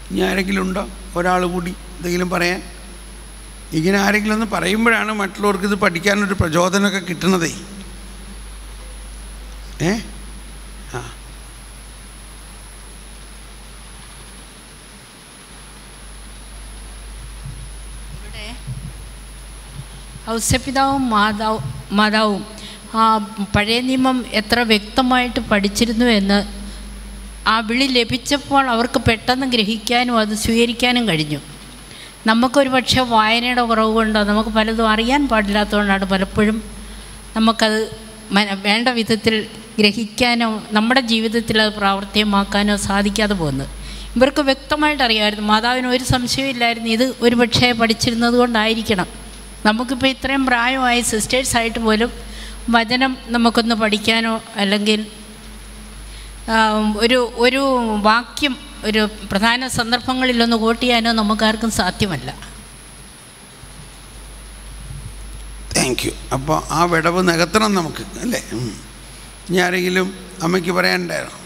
ഇനി ആരെങ്കിലും ഉണ്ടോ? ഒരാൾ കൂടി എന്തെങ്കിലും പറയാൻ? ഇങ്ങനെ ആരെങ്കിലും ഒന്ന് പറയുമ്പോഴാണ് മറ്റുള്ളവർക്ക് ഇത് പഠിക്കാനൊരു പ്രചോദനമൊക്കെ കിട്ടണതേ. ആ ഇവിടെ ഔസപിതാവും മാതാവും പഴയ നിയമം എത്ര വ്യക്തമായിട്ട് പഠിച്ചിരുന്നു എന്ന് ആ വിളി ലഭിച്ചപ്പോൾ അവർക്ക് പെട്ടെന്ന് ഗ്രഹിക്കാനും അത് സ്വീകരിക്കാനും കഴിഞ്ഞു. നമുക്കൊരു പക്ഷേ വായനയുടെ കുറവ് കൊണ്ടോ നമുക്ക് പലതും അറിയാൻ പാടില്ലാത്തതുകൊണ്ടാണ് പലപ്പോഴും നമുക്കത് വേണ്ട വിധത്തിൽ ഗ്രഹിക്കാനോ നമ്മുടെ ജീവിതത്തിൽ അത് പ്രാവർത്തികമാക്കാനോ സാധിക്കാതെ പോകുന്നത്. ഇവർക്ക് വ്യക്തമായിട്ട് അറിയാമായിരുന്നു, മാതാവിന് ഒരു സംശയമില്ലായിരുന്നു, ഇത് ഒരു പക്ഷേ പഠിച്ചിരുന്നത് കൊണ്ടായിരിക്കണം. നമുക്കിപ്പോൾ ഇത്രയും പ്രായമായി സിസ്റ്റേഴ്സായിട്ട് പോലും വചനം നമുക്കൊന്ന് പഠിക്കാനോ അല്ലെങ്കിൽ ഒരു വാക്യം ഒരു പ്രധാന സന്ദർഭങ്ങളിലൊന്ന് കോട്ട് ചെയ്യാനോ നമുക്കാർക്കും സാധ്യമല്ല. Thank you. അപ്പോൾ ആ വിടവ് നികത്തണം നമുക്ക്, അല്ലേ? ഇനി ആരെങ്കിലും അമ്മയ്ക്ക് പറയാനുണ്ടായിരുന്നു?